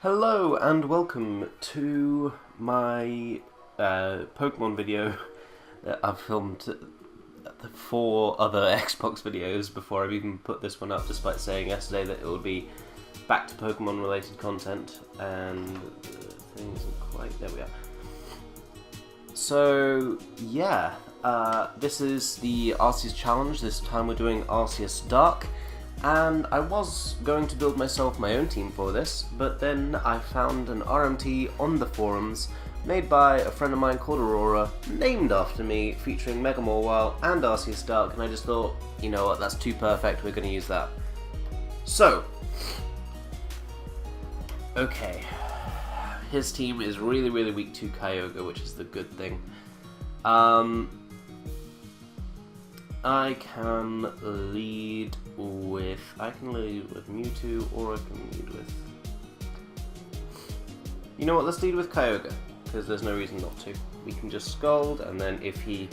Hello and welcome to my Pokemon video that I've filmed the 4 other Xbox videos before I've even put this one up, despite saying yesterday that it would be back to Pokemon related content, and things aren't quite... there we are. So yeah, this is the Arceus challenge. This time we're doing Arceus Dark. And I was going to build myself my own team for this, but then I found an RMT on the forums made by a friend of mine called Aurora, named after me, featuring Mega Mawile and Arceus Dark, and I just thought, you know what, that's too perfect, we're going to use that. So, okay, his team is really weak to Kyogre, which is the good thing. I can lead with Mewtwo, or I can lead with... You know what, let's lead with Kyogre, because there's no reason not to. We can just Scald, and then if he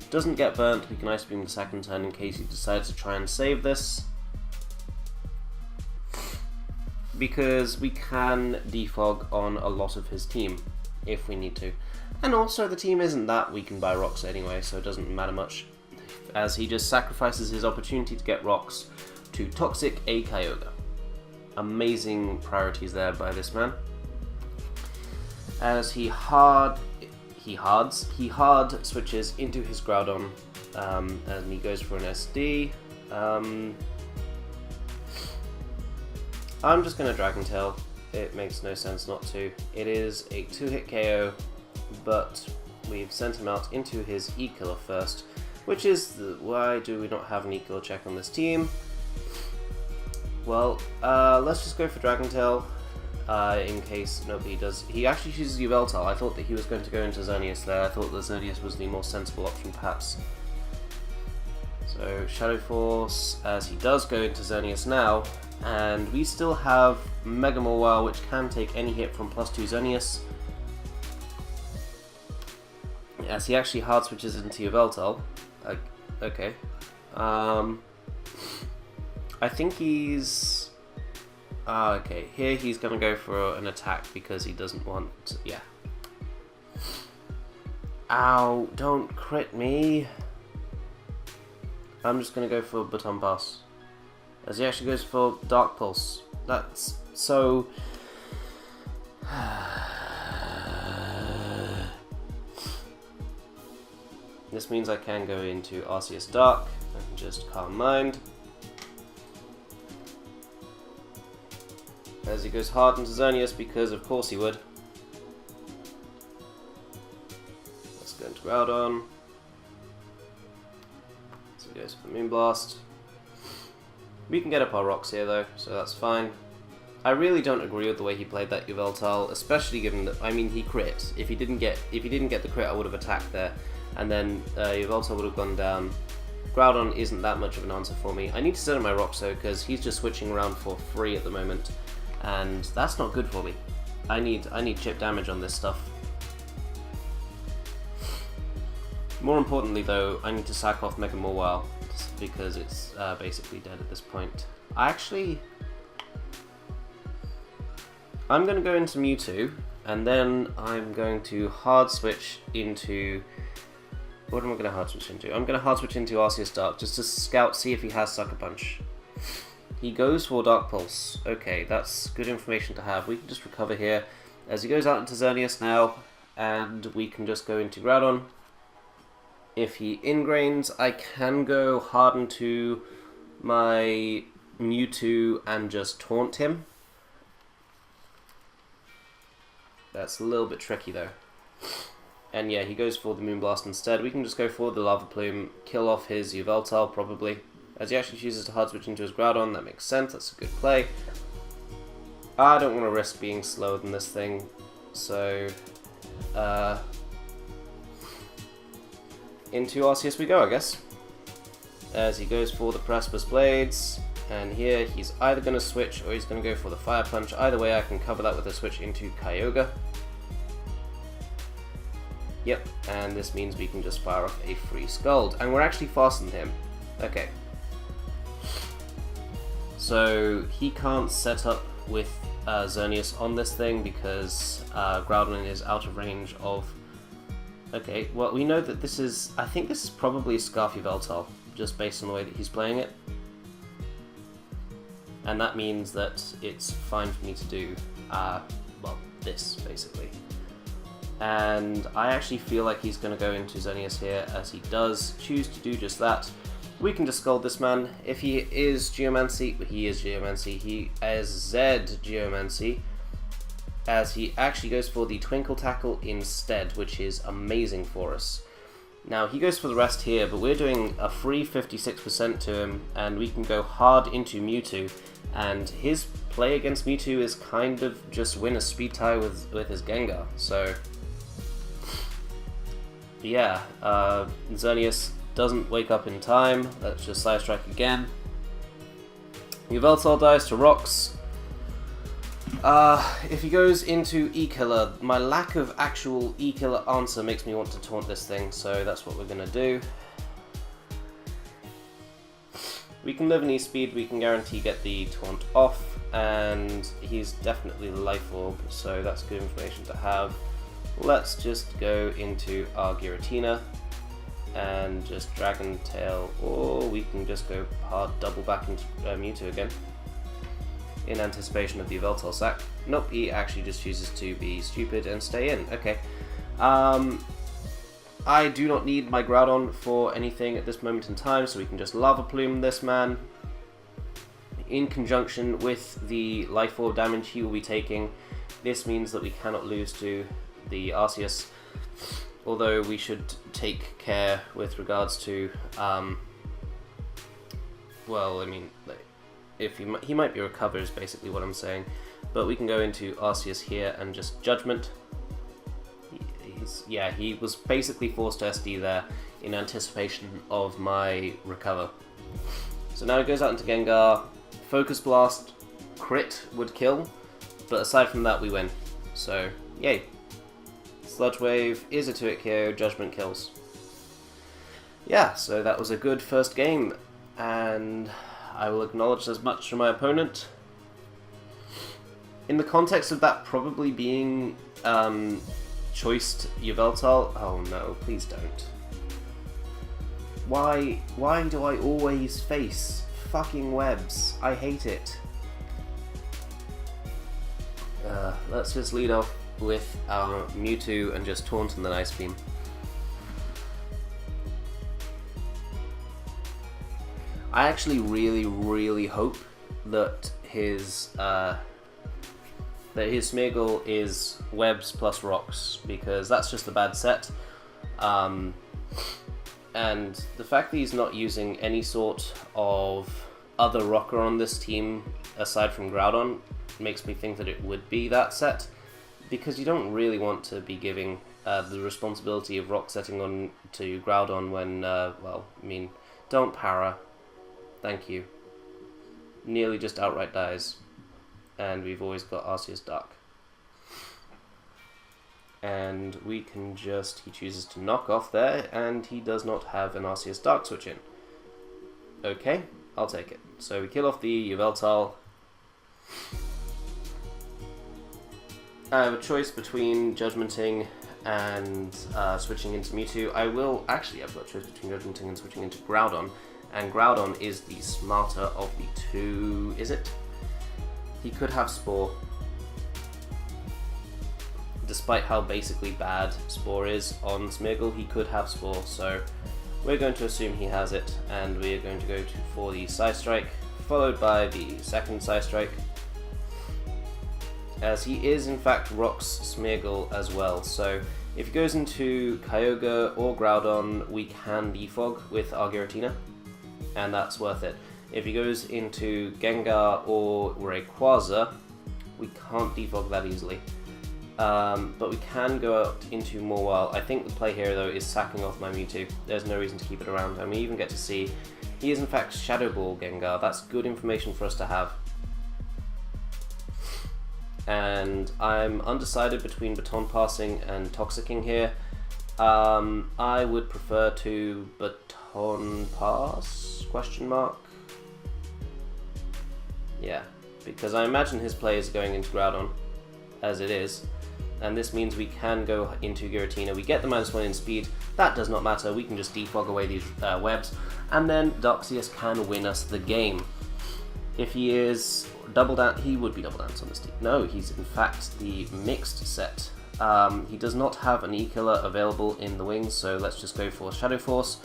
doesn't get burnt, we can Ice Beam the second turn in case he decides to try and save this. Because we can defog on a lot of his team, if we need to. And also, the team isn't that weakened by rocks anyway, so it doesn't matter much, as he just sacrifices his opportunity to get rocks to Toxic a Kyogre. Amazing priorities there by this man. As he hard switches into his Groudon, and he goes for an SD. I'm just going to Dragon Tail. It makes no sense not to. It is a 2-hit KO, but we've sent him out into his E-Killer first. Which is why do we not have an E-Killer check on this team? Well, let's just go for Dragon Tail, in case nobody does. He actually chooses Yveltal. I thought that he was going to go into Xerneas there. I thought that Xerneas was the more sensible option, perhaps. So, Shadow Force, as he does go into Xerneas now, and we still have Mega Mawile, which can take any hit from +2 Xerneas. As he actually hard switches into Yveltal. Okay. I think he's... okay, here he's going to go for an attack because he doesn't want... yeah. Ow, don't crit me. I'm just going to go for Baton Pass. As he actually goes for Dark Pulse. That's so... This means I can go into Arceus Dark and just Calm Mind. As he goes hard into Xerneas, because of course he would. Let's go into Groudon. So he goes for Moonblast. We can get up our rocks here though, so that's fine. I really don't agree with the way he played that Yveltal, especially given that, I mean, he crit. If he didn't get the crit, I would have attacked there. And then Yveltal would have gone down. Groudon isn't that much of an answer for me. I need to set up my rocks though, because he's just switching around for free at the moment, and that's not good for me. I need chip damage on this stuff. More importantly though, I need to sack off Mega Mawile, because it's basically dead at this point. I'm going to go into Mewtwo, and then I'm going to hard switch into... what am I going to hard switch into? I'm going to hard switch into Arceus Dark, just to scout, see if he has Sucker Punch. He goes for Dark Pulse. Okay, that's good information to have. We can just recover here, as he goes out into Xerneas now, and we can just go into Groudon. If he ingrains, I can go hard into my Mewtwo and just taunt him. That's a little bit tricky though. And yeah, he goes for the Moonblast instead. We can just go for the Lava Plume, kill off his Yveltal probably. As he actually chooses to hard switch into his Groudon, that makes sense, that's a good play. I don't want to risk being slower than this thing, so... into Arceus we go, I guess. As he goes for the Precipice Blades, and here he's either going to switch or he's going to go for the Fire Punch. Either way, I can cover that with a switch into Kyogre. Yep, and this means we can just fire off a free Scald, and we're actually faster than him. Okay. So he can't set up with Xerneas on this thing because Groudon is out of range of... Okay, well we know that this is... I think this is probably Scarfy Veltal, just based on the way that he's playing it. And that means that it's fine for me to do, well, this, basically. And I actually feel like he's going to go into Xerneas here, as he does choose to do just that. We can just scold this man. If he is Geomancy, he is Geomancy. He is Z Geomancy, as he actually goes for the Twinkle Tackle instead, which is amazing for us. Now, he goes for the rest here, but we're doing a free 56% to him, and we can go hard into Mewtwo. And his play against Mewtwo is kind of just win a speed tie with his Gengar. So, yeah, Xerneas doesn't wake up in time. Let's just Side Strike again. Yveltal dies to Rocks. If he goes into E-Killer, my lack of actual E-Killer answer makes me want to taunt this thing, so that's what we're going to do. We can live in E-Speed, we can guarantee get the taunt off, and he's definitely the Life Orb, so that's good information to have. Let's just go into our Giratina and just Dragon Tail, or we can just go hard double back into Mewtwo again in anticipation of the Yveltal sack. Nope, he actually just chooses to be stupid and stay in. Okay. I do not need my Groudon for anything at this moment in time, so we can just Lava Plume this man. In conjunction with the Life Orb damage he will be taking, this means that we cannot lose to the Arceus, although we should take care with regards to, well, I mean, if he might be recovered is basically what I'm saying, but we can go into Arceus here and just Judgment. Yeah, he was basically forced to SD there in anticipation of my recover. So now he goes out into Gengar. Focus Blast, crit would kill, but aside from that we win. So, yay. Sludge Wave is a 2-hit KO, Judgment kills. Yeah, so that was a good first game, and I will acknowledge as much from my opponent. In the context of that probably being choiced Yveltal... Oh no, please don't. Why do I always face fucking webs? I hate it. Let's just lead off with our Mewtwo and just taunt and then Ice Beam. I actually really hope that his Smeargle is Webs plus Rocks, because that's just a bad set. And the fact that he's not using any sort of other rocker on this team aside from Groudon makes me think that it would be that set, because you don't really want to be giving the responsibility of rock setting on to Groudon when, well, I mean, don't para. Thank you. Nearly just outright dies. And we've always got Arceus Dark. And we can just... he chooses to knock off there, and he does not have an Arceus Dark switch in. Okay, I'll take it. So we kill off the Yveltal. I have a choice between Judgmenting and switching into Mewtwo. I will... actually, I've got a choice between Judgmenting and switching into Groudon. And Groudon is the smarter of the two... is it? He could have Spore. Despite how basically bad Spore is on Smeargle, he could have Spore, so we're going to assume he has it, and we're going to go for the Side Strike, followed by the second Side Strike, as he is in fact Rocks Smeargle as well, so if he goes into Kyogre or Groudon, we can defog with our Giratina, and that's worth it. If he goes into Gengar or Rayquaza, we can't defog that easily. But we can go out into Mawile. I think the play here though is sacking off my Mewtwo. There's no reason to keep it around, and we even get to see he is in fact Shadow Ball Gengar. That's good information for us to have. And I'm undecided between Baton Passing and Toxicking here. I would prefer to Baton Pass? Question mark. Yeah, because I imagine his play is going into Groudon, as it is, and this means we can go into Giratina. We get the -1 in speed, that does not matter, we can just defog away these webs, and then Darkceus can win us the game. If he is double down, he would be double dance on this team. No, he's in fact the mixed set. He does not have an E-Killer available in the wings, so let's just go for Shadow Force.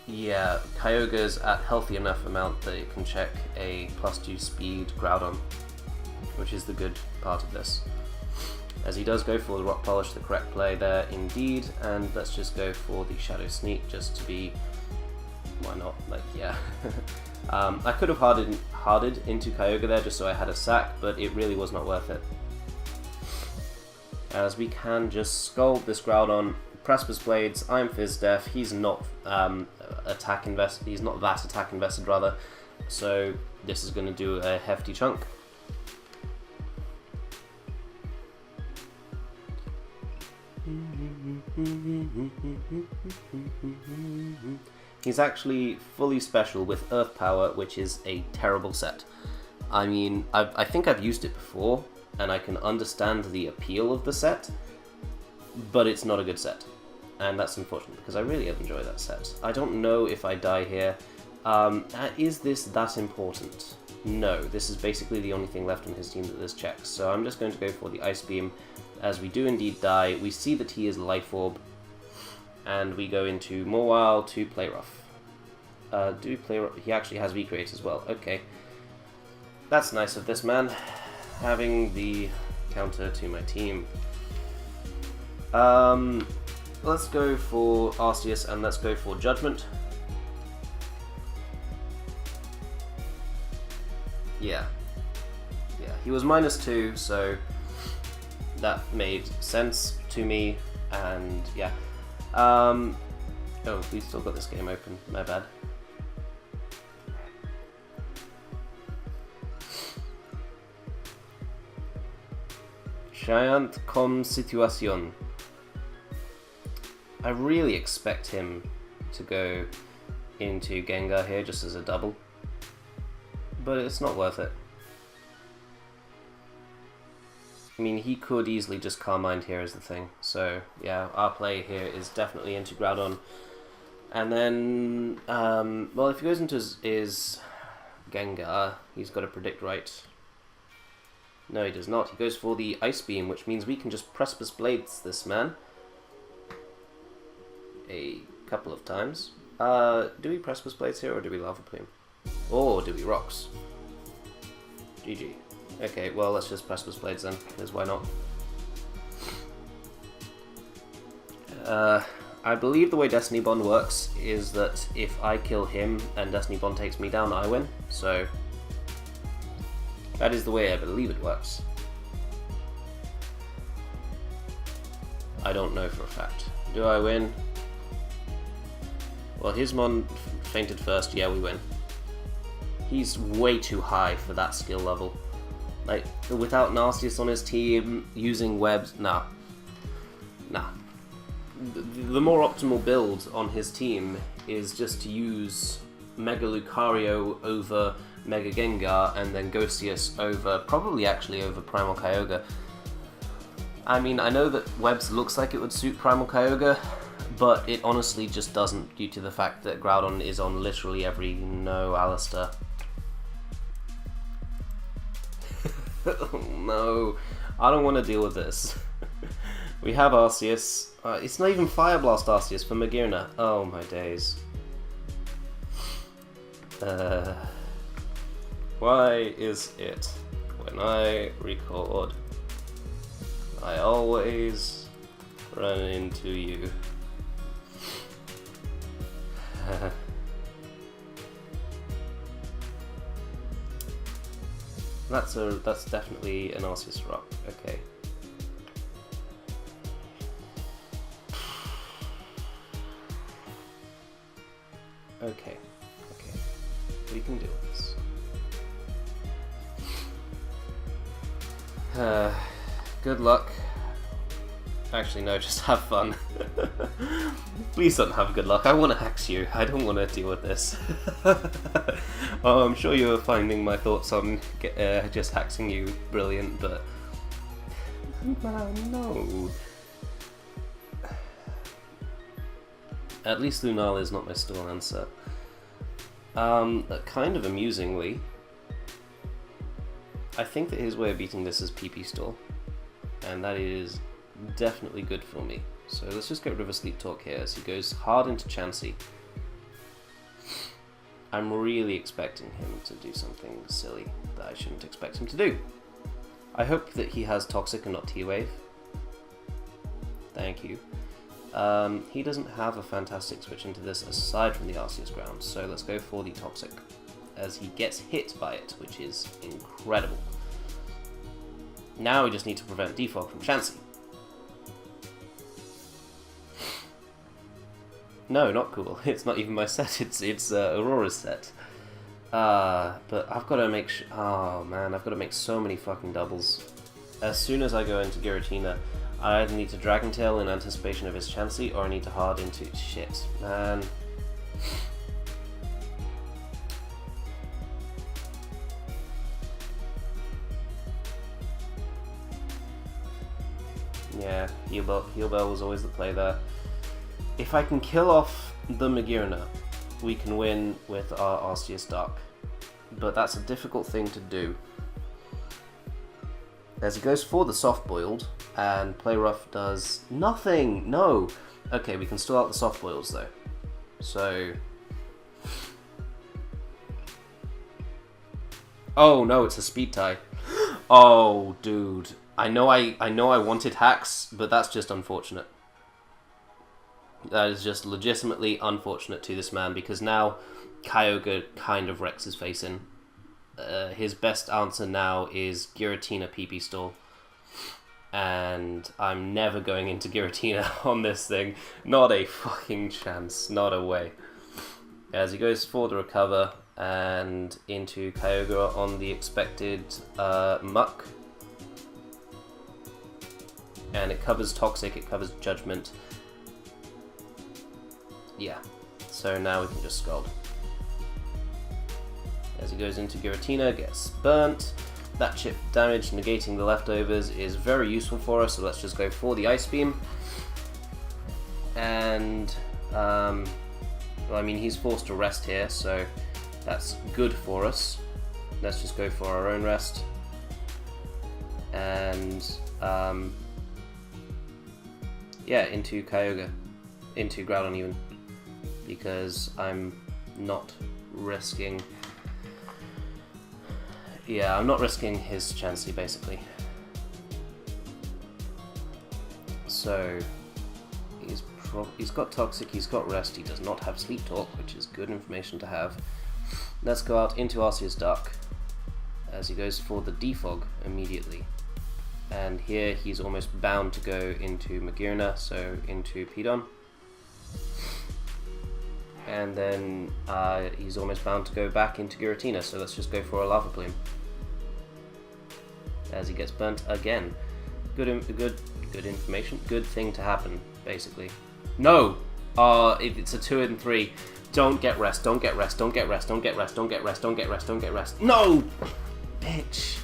Yeah, Kyogre's at healthy enough amount that it can check a +2 speed Groudon, which is the good part of this. As he does go for the Rock Polish, the correct play there indeed, and let's just go for the Shadow Sneak just to be... why not? Like, yeah. I could have harded into Kyogre there just so I had a sack, but it really was not worth it. As we can just Scald this Groudon, Precipice Blades, I'm Fizz Def, he's not he's not that attack invested rather, so this is going to do a hefty chunk. He's actually fully special with Earth Power, which is a terrible set. I mean, I think I've used it before, and I can understand the appeal of the set, but it's not a good set. And that's unfortunate, because I really enjoy that set. I don't know if I die here. Is this that important? No, this is basically the only thing left on his team that this checks, so I'm just going to go for the Ice Beam. As we do indeed die, we see that he is Life Orb, and we go into Mawile to Play Rough. He actually has V-Create as well, okay. That's nice of this man, having the counter to my team. Let's go for Arceus and let's go for Judgment. Yeah, he was -2, so that made sense to me, and yeah. Oh, we've still got this game open, my bad. Giant com situation. I really expect him to go into Gengar here just as a double, but it's not worth it. I mean, he could easily just Carmine here as the thing, so yeah, our play here is definitely into Groudon. And then, well, if he goes into his Gengar, he's got to predict right. No, he does not. He goes for the Ice Beam, which means we can just Precipice Blades this man a couple of times. Do we Precipice Blades here, or do we Lava Plume? Or do we Rocks? GG. Okay, well, let's just Precipice Blades then, because why not? I believe the way Destiny Bond works is that if I kill him and Destiny Bond takes me down, I win. So that is the way I believe it works. I don't know for a fact. Do I win? Well, his Mon fainted first. Yeah, we win. He's way too high for that skill level. Like, without Arceus on his team, using webs, nah. The more optimal build on his team is just to use Mega Lucario over Mega Gengar and then Darkceus over, probably actually over Primal Kyogre. I mean, I know that webs looks like it would suit Primal Kyogre, but it honestly just doesn't, due to the fact that Groudon is on literally every Alistair. Oh no, I don't want to deal with this. We have Arceus. It's not even Fire Blast Arceus for Magearna. Oh my days. Why is it when I record, I always run into you? That's definitely an Arceus rock. Okay. Okay. We can do this. Good luck. Actually, no, just have fun. Please don't have good luck. I want to hex you. I don't want to deal with this. Oh, I'm sure you're finding my thoughts on just hexing you brilliant, but... Man, no. At least Lunala is not my stall answer. Kind of amusingly, I think that his way of beating this is PP stall, and that is definitely good for me. So let's just get rid of a Sleep Talk here as he goes hard into Chansey. I'm really expecting him to do something silly that I shouldn't expect him to do. I hope that he has Toxic and not T-Wave. Thank you. He doesn't have a fantastic switch into this aside from the Arceus ground, so let's go for the Toxic, as he gets hit by it, which is incredible. Now we just need to prevent Defog from Chansey. No, not cool. It's not even my set, it's Aurora's set. But I've got to make oh man, I've got to make so many fucking doubles. As soon as I go into Giratina, I either need to Dragon Tail in anticipation of his Chansey, or I need to hard into... Shit, man. Yeah, Heal Bell was always the play there. If I can kill off the Magearna, we can win with our Arceus Dark. But that's a difficult thing to do. As he goes for the Soft Boiled, and Play Rough does nothing! No! Okay, we can still out the Soft Boils though. So... Oh no, it's a Speed Tie. Oh, dude. I know I wanted hacks, but that's just unfortunate. That is just legitimately unfortunate to this man, because now Kyogre kind of wrecks his face in. His best answer now is Giratina PP stall. And I'm never going into Giratina on this thing. Not a fucking chance. Not a way. As he goes for the recover and into Kyogre on the expected Muck. And it covers Toxic, it covers Judgment. Yeah. So now we can just Scald. As he goes into Giratina, gets burnt. That chip damage negating the leftovers is very useful for us, so let's just go for the Ice Beam. And, well, I mean, he's forced to rest here, so that's good for us. Let's just go for our own rest. And, yeah, into Kyogre. Into Groudon even. Because I'm not risking... Yeah, I'm not risking his Chansey, basically. So, he's got Toxic, he's got Rest, he does not have Sleep Talk, which is good information to have. Let's go out into Arceus Dark, as he goes for the Defog immediately. And here he's almost bound to go into Magearna, so into Pidon. And then he's almost bound to go back into Giratina, so let's just go for a Lava Plume. As he gets burnt again. Good information. Good thing to happen, basically. No! It's a 2 and 3. Don't get rest, don't get rest, don't get rest, don't get rest, don't get rest, don't get rest, don't get rest. No! Bitch!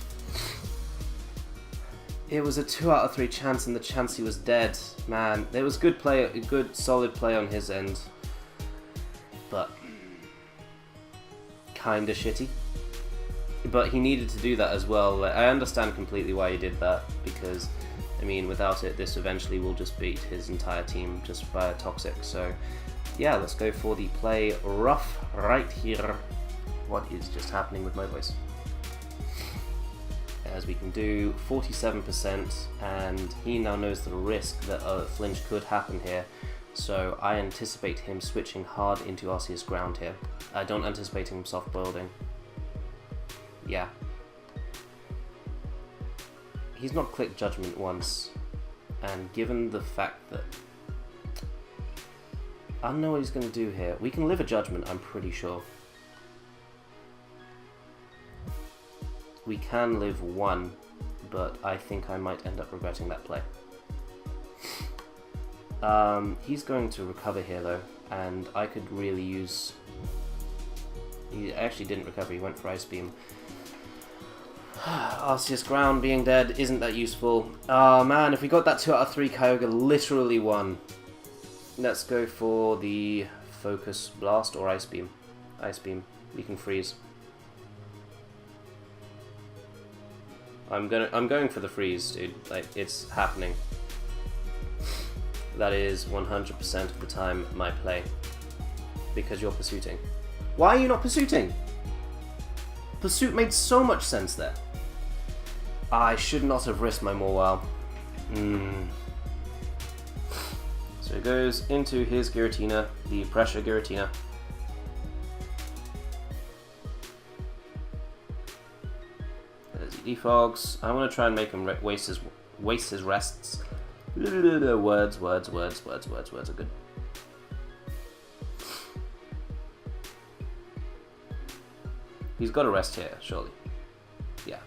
It was a 2 out of 3 chance and the Chansey was dead. Man, there was good play, a good solid play on his end. But kinda shitty. But he needed to do that as well. I understand completely why he did that, because, I mean, without it, this eventually will just beat his entire team just by a Toxic. So, yeah, let's go for the Play Rough right here. What is just happening with my voice? As we can do 47%, and he now knows the risk that a flinch could happen here. So I anticipate him switching hard into Arceus ground here. I don't anticipate him soft boiling. Yeah. He's not clicked Judgment once, and given the fact that... I don't know what he's going to do here. We can live a Judgment, I'm pretty sure. We can live one, but I think I might end up regretting that play. He's going to recover here though, and I could really use... He actually didn't recover, he went for Ice Beam. Arceus Ground being dead isn't that useful. Oh man, if we got that 2 out of 3, Kyogre literally won. Let's go for the Focus Blast or Ice Beam. Ice Beam, we can freeze. I'm going for the freeze, dude. Like, it's happening. That is 100% of the time my play. Because you're pursuing. Why are you not pursuing? Pursuit made so much sense there. I should not have risked my Mawile. So it goes into his Giratina, the Pressure Giratina. There's he defogs. I want to try and make him waste his rests. Words are good. He's got a rest here, surely. Yeah.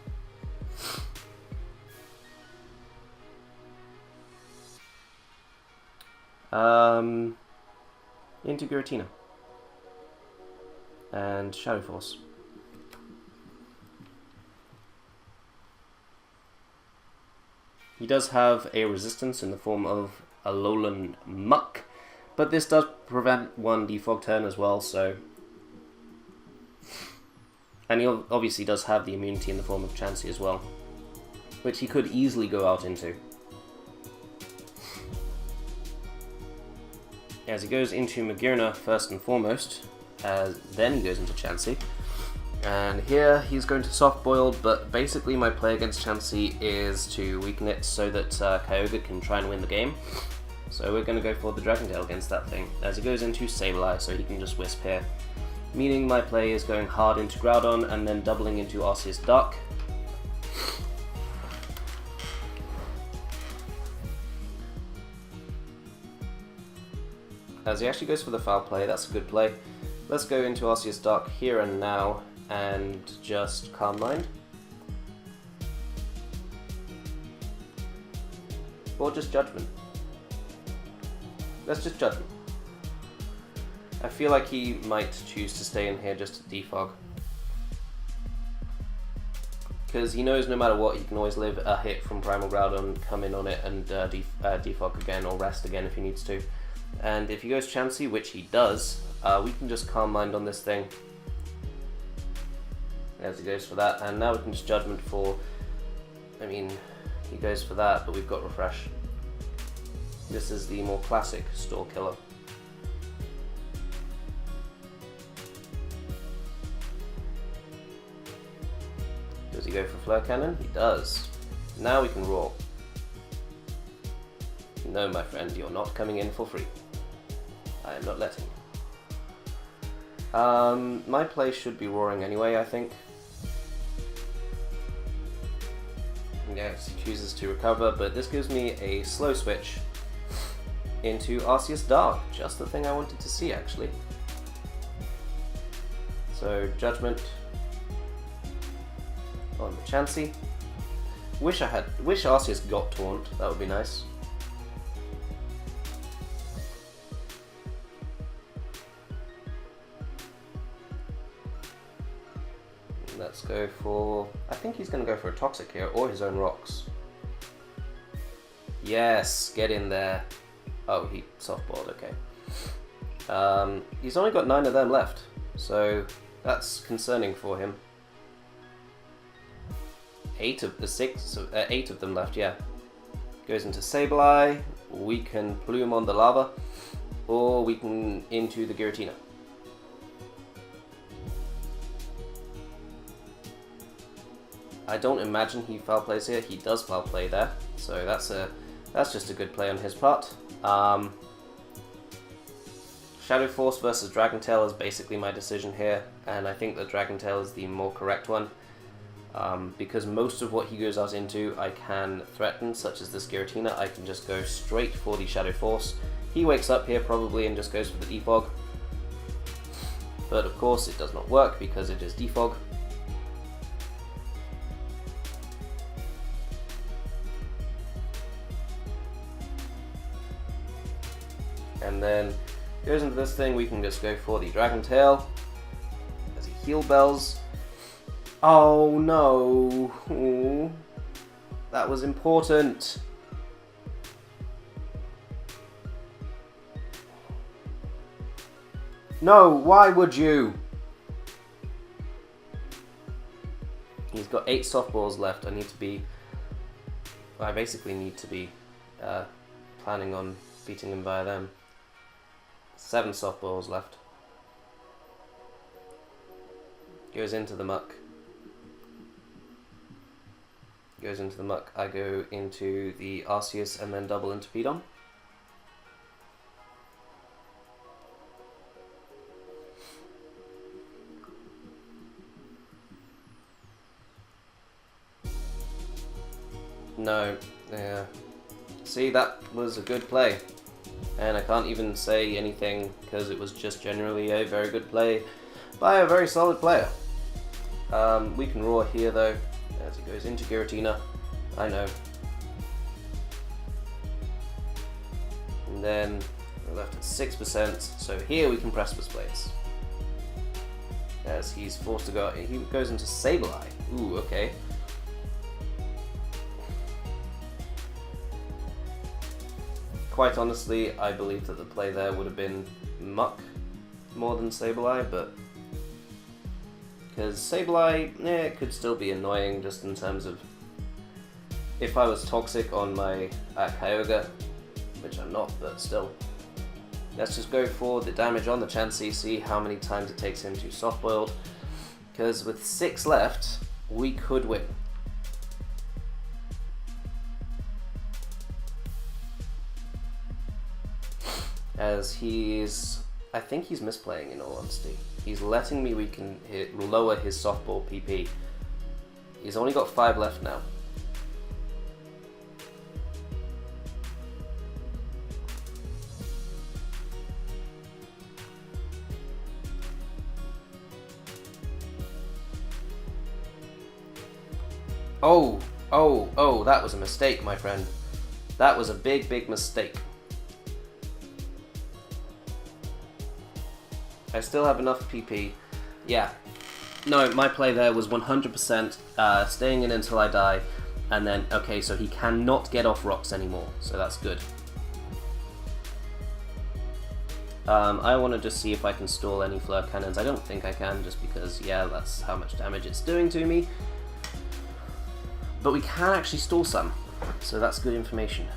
Into Giratina. And Shadow Force. He does have a resistance in the form of a Alolan Muck, but this does prevent one defog turn as well, so... And he obviously does have the immunity in the form of Chansey as well, which he could easily go out into. As he goes into Magearna first and foremost, then he goes into Chansey. And here he's going to Soft Boil, but basically my play against Chansey is to weaken it so that Kyogre can try and win the game. So we're going to go for the Dragon Tail against that thing, as he goes into Sableye, so he can just Wisp here. Meaning my play is going hard into Groudon and then doubling into Arceus Dark. As he actually goes for the foul play, that's a good play. Let's go into Arceus Dark here and now and just Calm Mind. Or just Judgment. Let's just Judgment. I feel like he might choose to stay in here just to defog. Because he knows no matter what, he can always live a hit from Primal Groudon, come in on it and defog again or rest again if he needs to. And if he goes Chansey, which he does, we can just Calm Mind on this thing. As he goes for that, and now we can just Judgment for... I mean, he goes for that, but we've got Refresh. This is the more classic Store Killer. Does he go for Flare Cannon? He does. Now we can Roar. No, my friend, you're not coming in for free. I am not letting you. My play should be Roaring anyway, I think. Yes, he chooses to recover, but this gives me a slow switch into Arceus Dark. Just the thing I wanted to see, actually. So, Judgment on the Chansey. Wish Arceus got Taunt, that would be nice. Let's go for... I think he's going to go for a Toxic here, or his own Rocks. Yes, get in there. Oh, he softballed, okay. He's only got 9 of them left, so that's concerning for him. 8 of them left, yeah. Goes into Sableye, we can Plume on the Lava, or we can into the Giratina. I don't imagine he foul plays here. He does foul play there, so that's just a good play on his part. Shadow Force versus Dragon Tail is basically my decision here, and I think that Dragon Tail is the more correct one, because most of what he goes out into I can threaten, such as this Giratina. I can just go straight for the Shadow Force. He wakes up here probably and just goes for the defog, but of course it does not work because it is defog. And then goes into this thing, we can just go for the Dragon Tail as he heal bells. Oh no! Ooh. That was important. No, why would you? He's got 8 softballs left. I basically need to be planning on beating him via them. 7 softballs left. Goes into the muck. Goes into the muck. I go into the Arceus and then double into Pedon. No, yeah. See, that was a good play. And I can't even say anything because it was just generally a very good play by a very solid player. We can roar here though, as he goes into Giratina. I know. And then we're left at 6%, so here we can Precipice Blades. As he's forced to go, he goes into Sableye. Ooh, okay. Quite honestly, I believe that the play there would have been Muck more than Sableye, but because Sableye, it could still be annoying just in terms of if I was toxic on my Kyogre, which I'm not, but still. Let's just go for the damage on the Chansey, see how many times it takes him to soft-boiled, because with 6 left, we could win. As I think he's misplaying in all honesty. He's letting me lower his softball PP. He's only got 5 left now. Oh, that was a mistake, my friend. That was a big, big mistake. I still have enough PP. Yeah. No, my play there was 100% staying in until I die, and then, okay, so he cannot get off rocks anymore, so that's good. I want to just see if I can stall any Flare Cannons. I don't think I can, just because, yeah, that's how much damage it's doing to me. But we can actually stall some, so that's good information.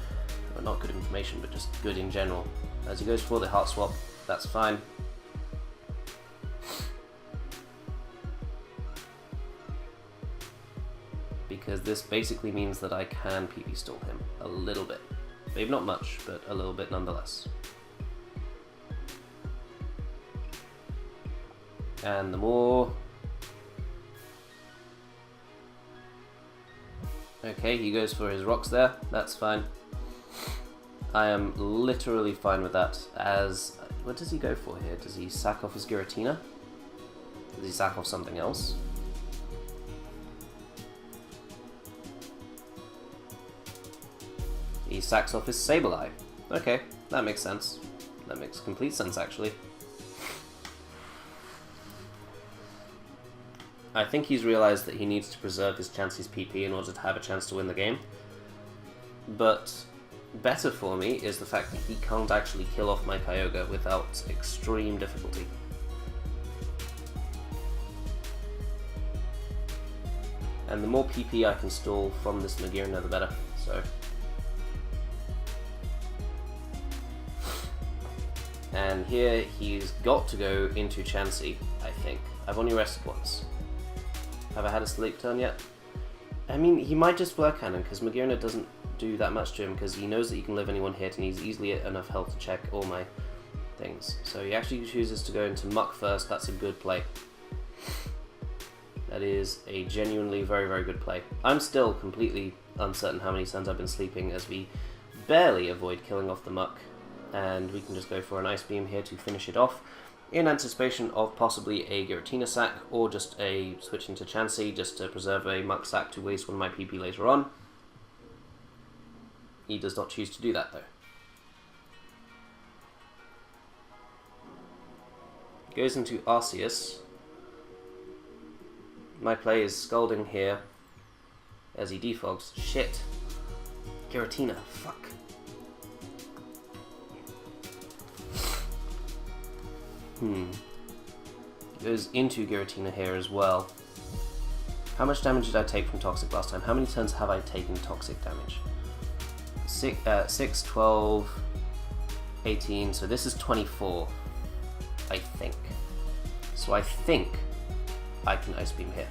Well, not good information, but just good in general. As he goes for the Heart Swap, that's fine. Because this basically means that I can PP stall him a little bit. Maybe not much, but a little bit nonetheless. And the more... Okay, he goes for his rocks there, that's fine. I am literally fine with that, as... What does he go for here? Does he sack off his Giratina? Does he sack off something else? He sacks off his Sableye. Okay, that makes sense. That makes complete sense, actually. I think he's realized that he needs to preserve his Chansey's PP in order to have a chance to win the game. But better for me is the fact that he can't actually kill off my Kyogre without extreme difficulty. And the more PP I can stall from this Magearna, the better. So. And here he's got to go into Chansey, I think. I've only rested once. Have I had a sleep turn yet? I mean, he might just Flare Cannon, because Magearna doesn't do that much to him, because he knows that he can live any one hit, and he's easily at enough health to check all my things. So he actually chooses to go into Muck first. That's a good play. That is a genuinely very, very good play. I'm still completely uncertain how many suns I've been sleeping, as we barely avoid killing off the Muck. And we can just go for an Ice Beam here to finish it off, in anticipation of possibly a Giratina sack, or just a switch into Chansey, just to preserve a Muck sack to waste one of my PP later on. He does not choose to do that, though. Goes into Arceus. My play is Scalding here as he defogs. Shit. Giratina. Fuck. Goes into Giratina here as well. How much damage did I take from Toxic last time? How many turns have I taken Toxic damage? 6, 12, 18, so this is 24, I think. So I think I can Ice Beam here.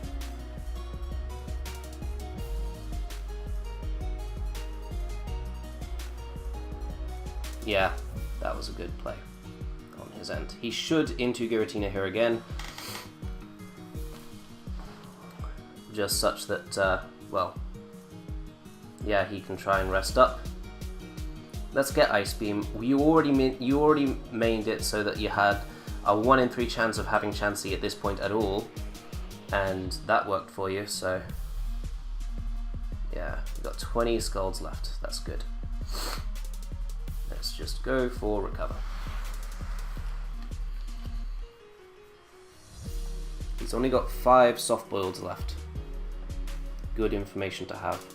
Yeah, that was a good play on his end. He should into Giratina here again. Just such that, well, yeah, he can try and rest up. Let's get Ice Beam. You already mained it so that you had a 1 in 3 chance of having Chansey at this point at all, and that worked for you, so yeah, we've got 20 Scalds left. That's good. Let's just go for Recover. He's only got 5 Soft Boileds left. Good information to have.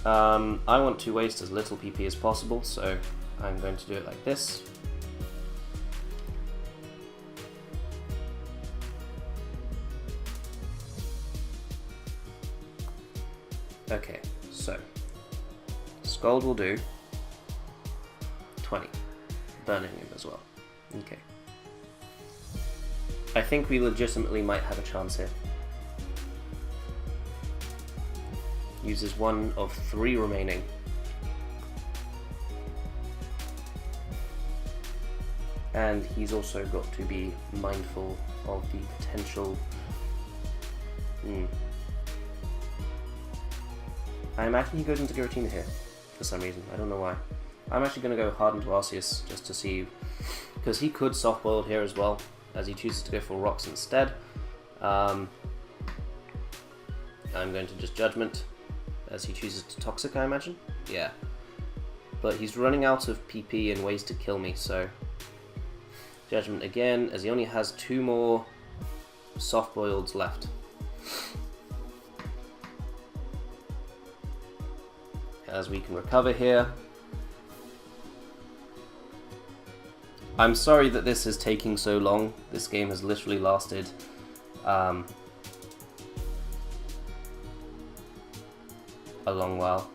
I want to waste as little PP as possible, so I'm going to do it like this. Okay, so Scald will do 20, burning him as well. Okay. I think we legitimately might have a chance here. Uses 1 of 3 remaining. And he's also got to be mindful of the potential... I imagine he goes into Giratina here, for some reason. I don't know why. I'm actually going to go hard into Arceus, just to see... because he could Soft Boiled here as well, as he chooses to go for Rocks instead. I'm going to just Judgment, as he chooses to Toxic, I imagine? Yeah. But he's running out of PP and ways to kill me, so... Judgment again, as he only has 2 more Soft Boileds left. As we can recover here. I'm sorry that this is taking so long. This game has literally lasted a long while.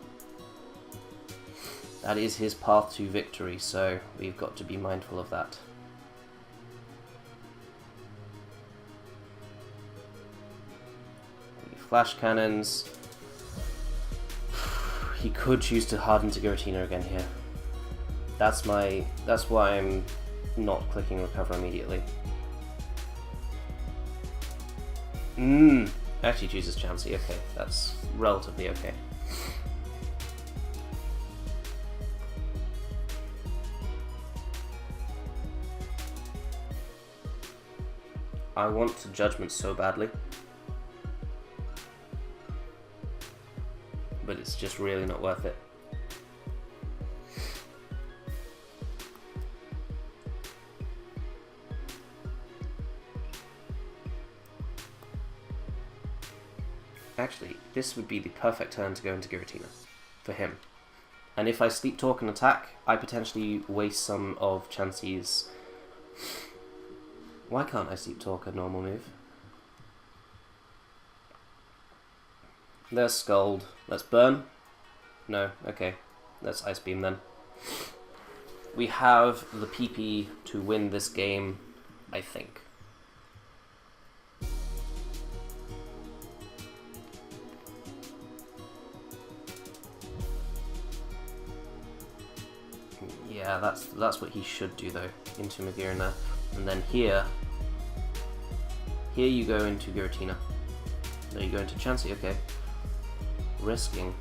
That is his path to victory, so we've got to be mindful of that. Flash Cannons. He could choose to harden to Giratina again here. That's why I'm not clicking Recover immediately. Actually chooses Chansey. Okay, that's relatively okay. I want to Judgment so badly. But it's just really not worth it. Actually, this would be the perfect turn to go into Giratina for him. And if I Sleep Talk and attack, I potentially waste some of Chansey's... Why can't I Sleep Talk a normal move? There's Scald. Let's burn. No, okay. Let's Ice Beam then. We have the PP to win this game, I think. Yeah, that's what he should do though, into Magearna. And then here you go into Giratina. There you go into Chansey, okay. Risking.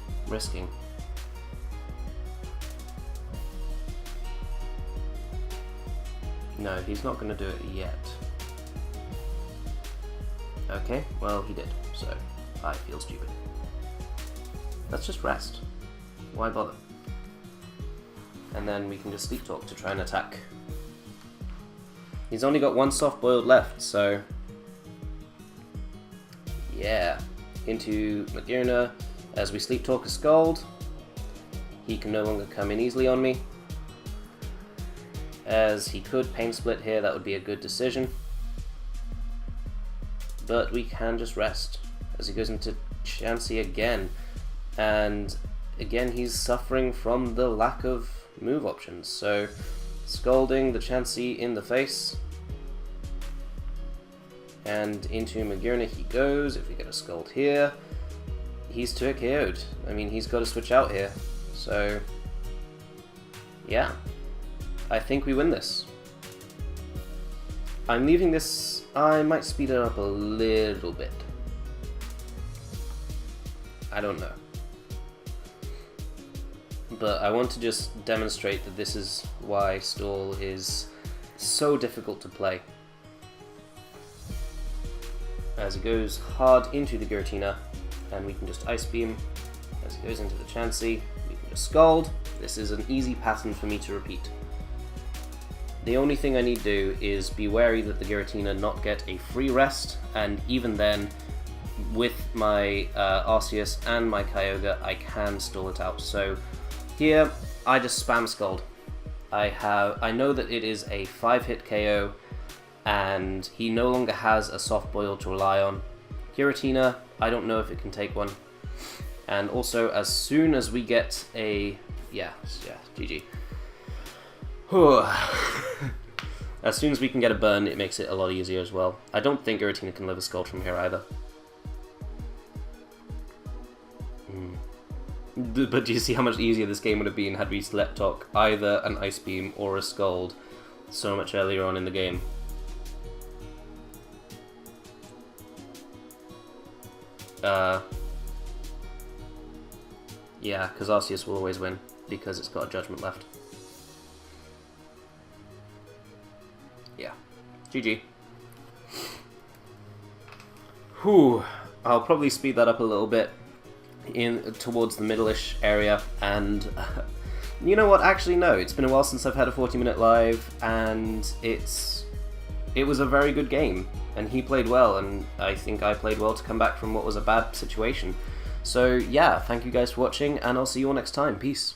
No, he's not going to do it yet. Okay, well he did, so I feel stupid. Let's just rest. Why bother? and then we can just Sleep Talk to try and attack. He's only got one soft boiled left, so yeah. Into Magearna as we Sleep Talk a Scald. He can no longer come in easily on me, as he could Pain Split here. That would be a good decision, but we can just rest as he goes into Chansey again, and again he's suffering from the lack of move options, so Scalding the Chansey in the face, and into Magearna he goes. If we get a Scald here, he's 2 KO'd. I mean, he's got to switch out here, so yeah, I think we win this. I'm leaving this, I might speed it up a little bit. I don't know. But I want to just demonstrate that this is why Stall is so difficult to play. As he goes hard into the Giratina, and we can just Ice Beam. As he goes into the Chansey, we can just Scald. This is an easy pattern for me to repeat. The only thing I need to do is be wary that the Giratina not get a free rest, and even then, with my Arceus and my Kyogre, I can stall it out. So here, I just spam Scald. I know that it is a 5-hit KO, and he no longer has a soft boil to rely on. Giratina, I don't know if it can take one. And also, as soon as we get a... yeah, GG. As soon as we can get a burn, it makes it a lot easier as well. I don't think Giratina can live a Scald from here either. But do you see how much easier this game would have been had we Slept Talk either an Ice Beam or a Scald so much earlier on in the game? Yeah, because Arceus will always win, because it's got a Judgment left. Yeah. GG. Whew. I'll probably speed that up a little bit in towards the middle-ish area, and you know what, actually no, it's been a while since I've had a 40-minute live, and it was a very good game, and he played well, and I think I played well to come back from what was a bad situation. So yeah, thank you guys for watching, and I'll see you all next time. Peace.